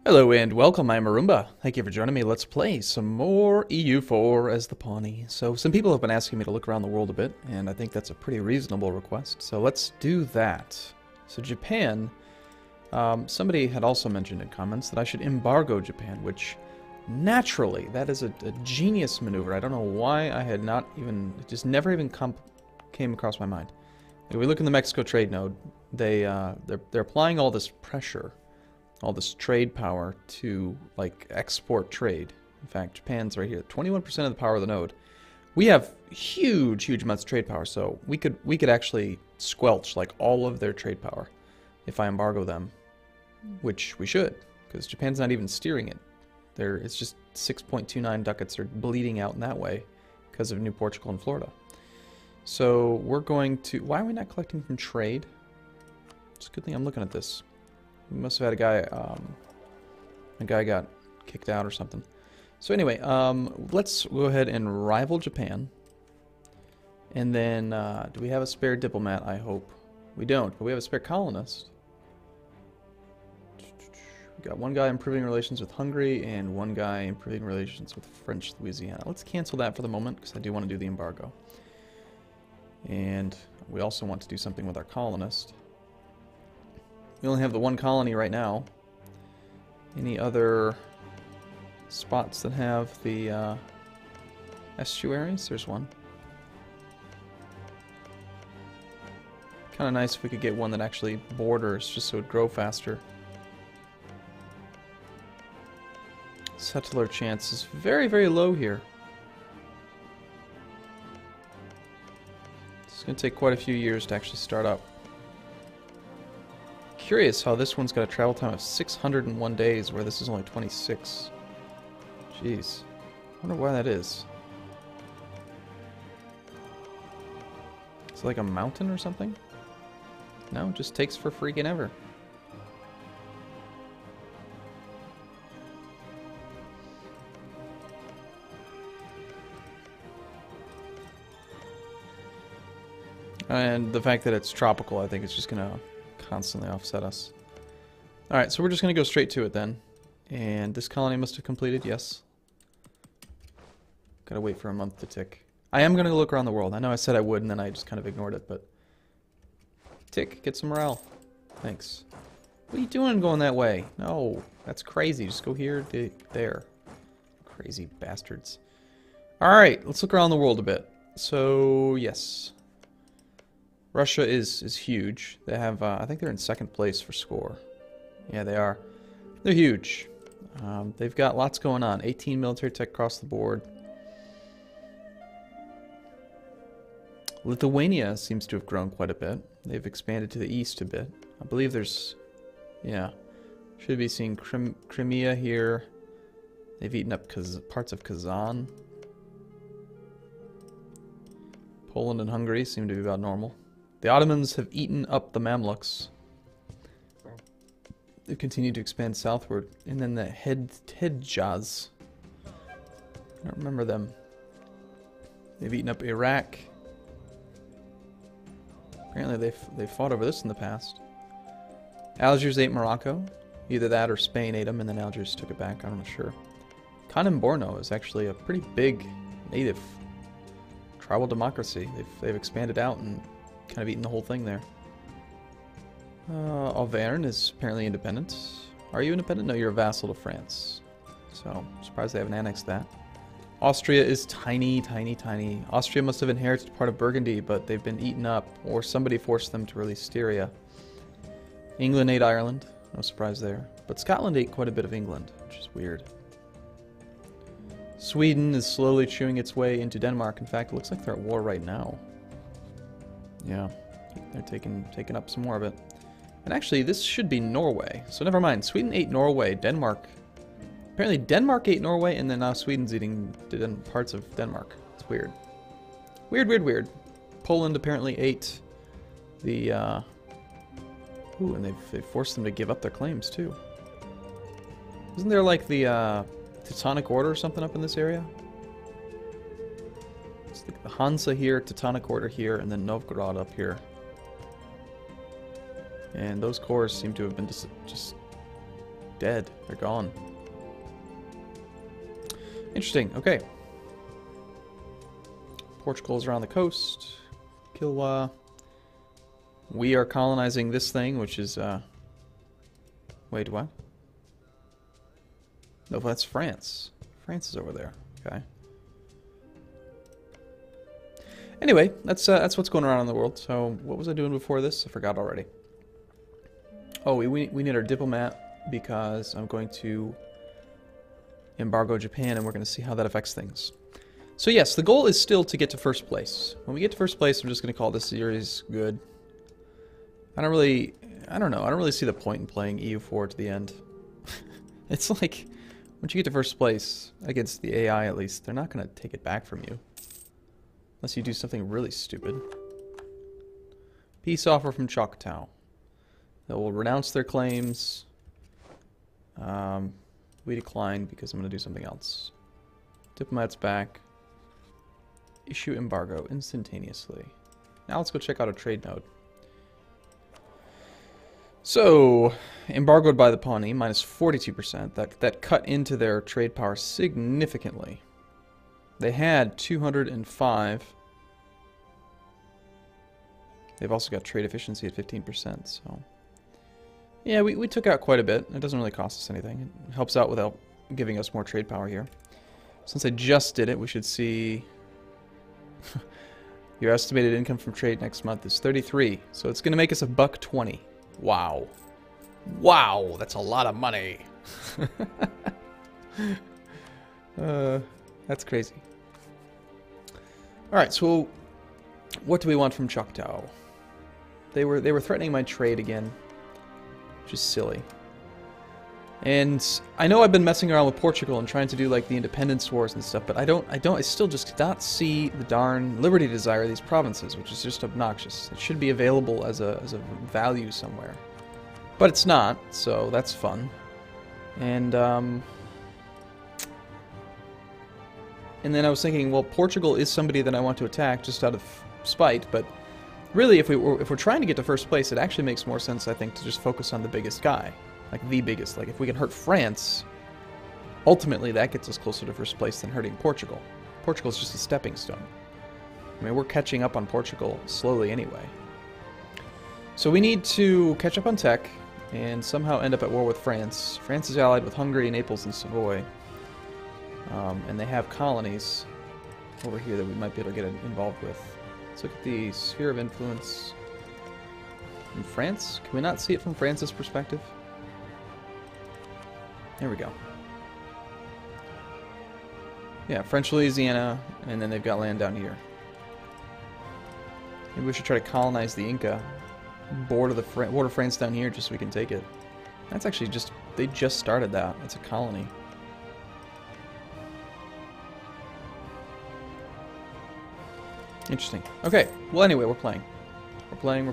Hello and welcome, I'm Arumba. Thank you for joining me. Let's play some more EU4 as the Pawnee. So some people have been asking me to look around the world a bit, and I think that's a pretty reasonable request. So let's do that. So Japan, somebody had also mentioned in comments that I should embargo Japan, which naturally, that is a genius maneuver. I don't know why I had not even, it just never even came across my mind. If we look in the Mexico trade node, they're applying all this pressure, all this trade power to like export trade. In fact, Japan's right here, 21% of the power of the node. We have huge amounts of trade power, so we could actually squelch like all of their trade power if I embargo them, which we should, because Japan's not even steering it. It's just 6.29 ducats are bleeding out in that way because of New Portugal and Florida. So we're going to. Why are we not collecting from trade? It's a good thing I'm looking at this. We must have had a guy got kicked out or something. So anyway, let's go ahead and rival Japan. And then, do we have a spare diplomat? I hope. We don't, but we have a spare colonist. We got one guy improving relations with Hungary and one guy improving relations with French Louisiana. Let's cancel that for the moment because I do want to do the embargo. And we also want to do something with our colonist. We only have the one colony right now. Any other spots that have the estuaries? There's one. Kind of nice if we could get one that actually borders, just so it would grow faster. Settler chance is very low here. It's going to take quite a few years to actually start up. Curious how this one's got a travel time of 601 days, where this is only 26. Jeez. I wonder why that is. Is it like a mountain or something? No, it just takes for freaking ever. And the fact that it's tropical, I think it's just gonna constantly offset us. Alright, so we're just going to go straight to it then. And this colony must have completed, yes. Gotta wait for a month to tick. I am going to look around the world. I know I said I would and then I just kind of ignored it, but... Tick, get some morale. Thanks. What are you doing going that way? No, that's crazy. Just go here, there. Crazy bastards. Alright, let's look around the world a bit. So, yes. Russia is huge. They have, I think they're in second place for score. Yeah, they are. They're huge. They've got lots going on. 18 military tech across the board. Lithuania seems to have grown quite a bit. They've expanded to the east a bit. I believe there's, yeah, should be seeing Crimea here. They've eaten up parts of Kazan. Poland and Hungary seem to be about normal. The Ottomans have eaten up the Mamluks. They've continued to expand southward. And then the Hedjaz. I don't remember them. They've eaten up Iraq. Apparently they've fought over this in the past. Algiers ate Morocco. Either that or Spain ate them and then Algiers took it back. I'm not sure. Kanem Borno is actually a pretty big native tribal democracy. They've expanded out and kind of eating the whole thing there. Auvergne is apparently independent. Are you independent? No, you're a vassal to France. So, I'm surprised they haven't annexed that. Austria is tiny. Austria must have inherited part of Burgundy, but they've been eaten up, or somebody forced them to release Styria. England ate Ireland. No surprise there. But Scotland ate quite a bit of England, which is weird. Sweden is slowly chewing its way into Denmark. In fact, it looks like they're at war right now. Yeah, they're taking up some more of it. And actually, this should be Norway. So never mind. Sweden ate Norway. Denmark. Apparently, Denmark ate Norway, and then now Sweden's eating parts of Denmark. It's weird. Weird. Poland apparently ate the... Ooh, and they've forced them to give up their claims, too. Isn't there, like, the Teutonic Order or something up in this area? It's like the Hansa here, Teutonic Order here, and then Novgorod up here. And those cores seem to have been just dead. They're gone. Interesting. Okay. Portugal's around the coast. Kilwa. We are colonizing this thing, which is, wait, what? No, that's France. France is over there. Okay. Anyway, that's what's going around in the world. So, what was I doing before this? I forgot already. Oh, we need our diplomat because I'm going to embargo Japan, and we're going to see how that affects things. So yes, the goal is still to get to first place. When we get to first place, I'm just going to call this series good. I don't know. I don't really see the point in playing EU4 to the end. It's like, once you get to first place, against the AI at least, they're not going to take it back from you. Unless you do something really stupid. Peace offer from Choctaw. They will renounce their claims. We decline because I'm going to do something else. Diplomat's back. Issue embargo instantaneously. Now let's go check out a trade node. So, embargoed by the Pawnee, minus 42%. That cut into their trade power significantly. They had 205. They've also got trade efficiency at 15%, so... Yeah, we took out quite a bit. It doesn't really cost us anything. It helps out without giving us more trade power here. Since I just did it, we should see... Your estimated income from trade next month is 33. So it's going to make us $1.20. Wow. Wow, that's a lot of money. That's crazy. Alright, so what do we want from Choctaw? They were threatening my trade again. Which is silly. And I know I've been messing around with Portugal and trying to do like the independence wars and stuff, but I still just cannot see the darn liberty desire of these provinces, which is just obnoxious. It should be available as a value somewhere. But it's not, so that's fun. And then I was thinking, well, Portugal is somebody that I want to attack just out of spite, but really, if we're trying to get to first place, it actually makes more sense, I think, to just focus on the biggest guy. Like, the biggest. Like, if we can hurt France, ultimately that gets us closer to first place than hurting Portugal. Portugal's just a stepping stone. I mean, we're catching up on Portugal slowly anyway. So we need to catch up on tech and somehow end up at war with France. France is allied with Hungary, Naples, and Savoy. And they have colonies over here that we might be able to get involved with. Let's look at the sphere of influence from France. Can we not see it from France's perspective? There we go. Yeah, French Louisiana, and then they've got land down here. Maybe we should try to colonize the Inca. Border France down here just so we can take it. That's actually just... they just started that. It's a colony. Interesting. Okay. Well, anyway, we're playing. We're playing.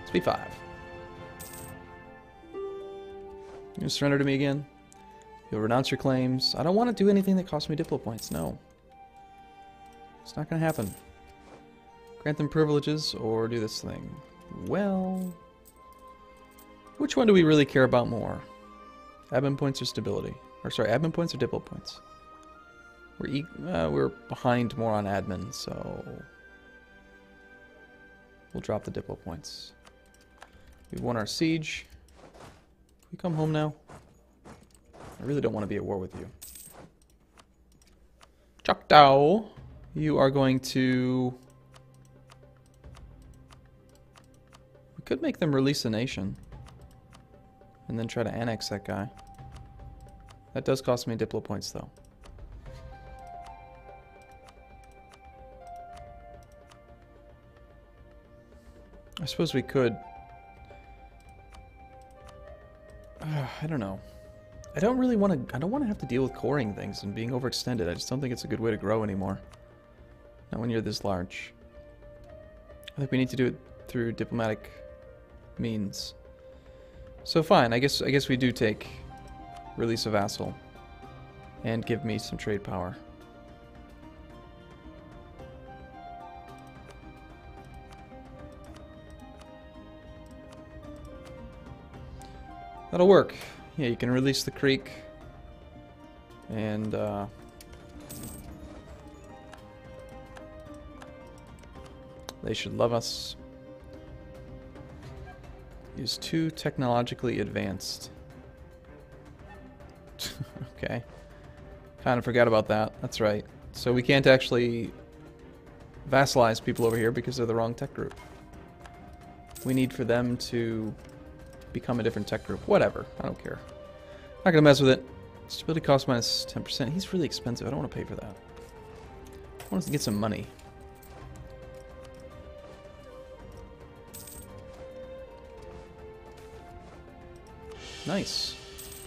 Speed 5. You surrender to me again? You'll renounce your claims. I don't want to do anything that costs me Diplo points. No. It's not going to happen. Grant them privileges or do this thing. Well... which one do we really care about more? Admin points or stability? Or sorry, admin points or Diplo points? We're behind more on admin, so... we'll drop the Diplo points. We've won our siege. Can we come home now? I really don't want to be at war with you. Choctaw, you are going to... we could make them release a nation. And then try to annex that guy. That does cost me Diplo points, though. I suppose we could... I don't know. I don't really want to... I don't want to have to deal with coring things and being overextended. I just don't think it's a good way to grow anymore. Not when you're this large. I think we need to do it through diplomatic means. So fine, I guess we do take release a vassal and give me some trade power. That'll work. Yeah, you can release the creek. And, they should love us. Is too technologically advanced. Okay. Kind of forgot about that. That's right. So we can't actually vassalize people over here because they're the wrong tech group. We need for them to become a different tech group. Whatever. I don't care. Not gonna mess with it. Stability cost minus 10%. He's really expensive. I don't want to pay for that. I want us to get some money. Nice.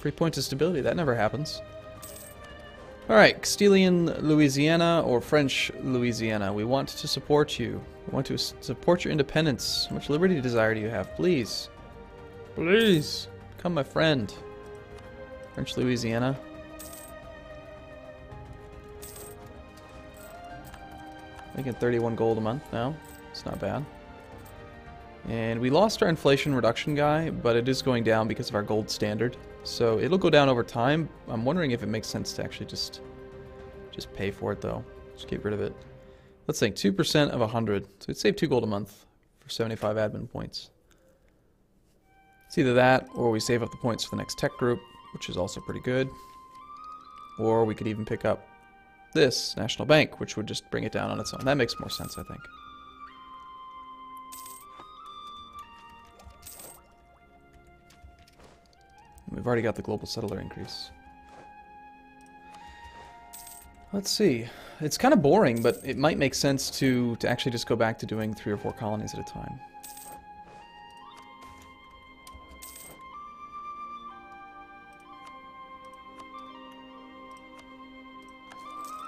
3 points of stability. That never happens. Alright, Castilian Louisiana or French Louisiana. We want to support you. We want to support your independence. How much liberty desire do you have? Please. Please. Become my friend. French Louisiana. Making 31 gold a month now. It's not bad. And we lost our inflation reduction guy, but it is going down because of our gold standard. So it'll go down over time. I'm wondering if it makes sense to actually just pay for it, though. Just get rid of it. Let's think 2% of 100. So we'd save 2 gold a month for 75 admin points. It's either that, or we save up the points for the next tech group, which is also pretty good. Or we could even pick up this National Bank, which would just bring it down on its own. That makes more sense, I think. We've already got the global settler increase. Let's see. It's kind of boring, but it might make sense to actually just go back to doing 3 or 4 colonies at a time.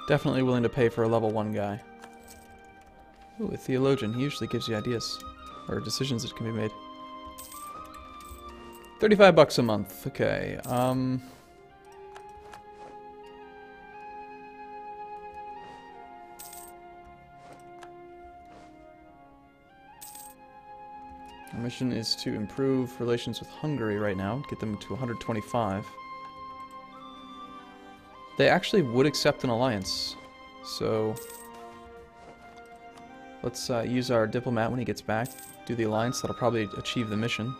Definitely willing to pay for a level 1 guy. Ooh, a theologian. He usually gives you ideas. Or decisions that can be made. 35 bucks a month. Okay. Our mission is to improve relations with Hungary right now. Get them to 125. They actually would accept an alliance. So let's use our diplomat when he gets back. Do the alliance. That'll probably achieve the mission.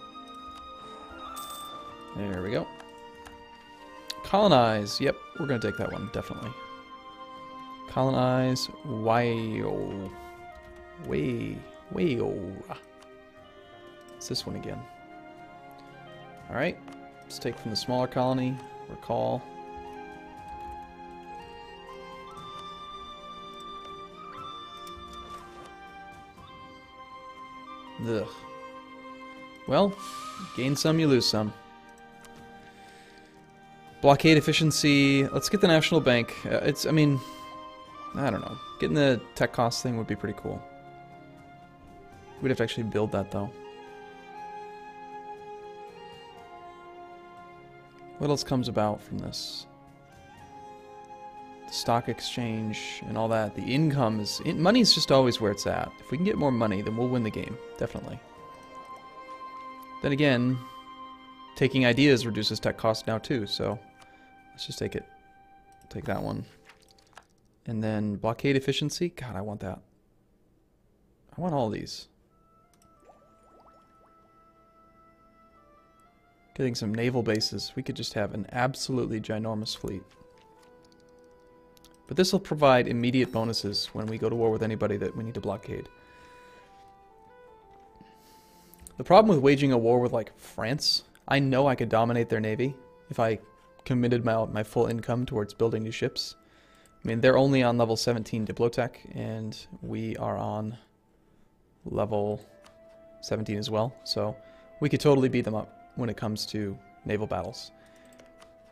There we go. Colonize. Yep, we're going to take that one, definitely. Colonize. Wayo. Wayo. It's this one again. Alright. Let's take from the smaller colony. Recall. Ugh. Well, gain some, you lose some. Blockade efficiency. Let's get the National Bank. I mean, I don't know. Getting the tech cost thing would be pretty cool. We'd have to actually build that, though. What else comes about from this? The stock exchange and all that. The income is... money's just always where it's at. If we can get more money, then we'll win the game. Definitely. Then again, taking ideas reduces tech cost now, too, so... let's just take it. Take that one. And then blockade efficiency. God, I want that. I want all these. Getting some naval bases. We could just have an absolutely ginormous fleet. But this will provide immediate bonuses when we go to war with anybody that we need to blockade. The problem with waging a war with, like, France, I know I could dominate their navy if I committed my full income towards building new ships. I mean, they're only on level 17 Diplotech, and we are on level 17 as well, so we could totally beat them up when it comes to naval battles.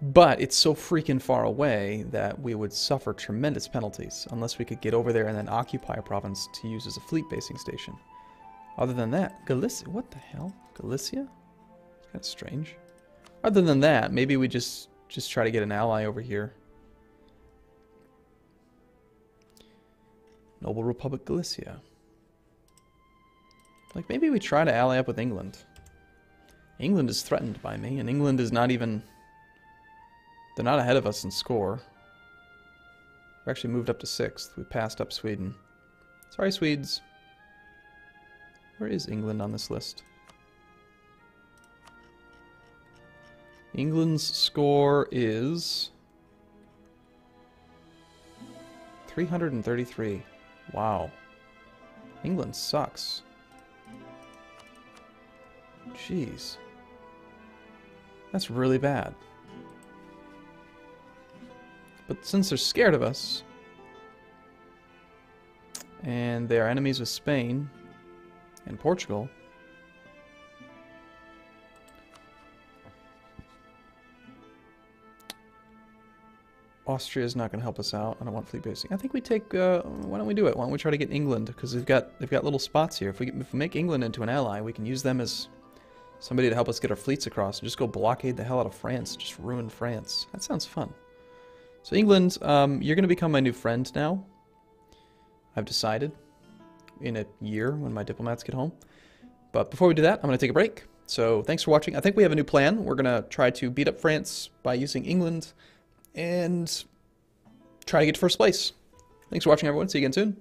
But it's so freaking far away that we would suffer tremendous penalties unless we could get over there and then occupy a province to use as a fleet basing station. Other than that, Galicia, what the hell? Galicia? It's kind of strange. Other than that, maybe we just try to get an ally over here. Noble Republic Galicia. Like, maybe we try to ally up with England. England is threatened by me, and England is not even They're not ahead of us in score. We actually moved up to 6th. We passed up Sweden. Sorry, Swedes. Where is England on this list? England's score is 333. Wow. England sucks. Jeez. That's really bad. But since they're scared of us, and they are enemies with Spain and Portugal, Austria is not going to help us out. I don't want fleet basing. I think we take. Why don't we do it? Why don't we try to get England? Because they've got little spots here. If we make England into an ally, we can use them as somebody to help us get our fleets across and just go blockade the hell out of France. Just ruin France. That sounds fun. So England, you're going to become my new friend now. I've decided in a year when my diplomats get home. But before we do that, I'm going to take a break. So thanks for watching. I think we have a new plan. We're going to try to beat up France by using England and try to get to first place. Thanks for watching, everyone. See you again soon.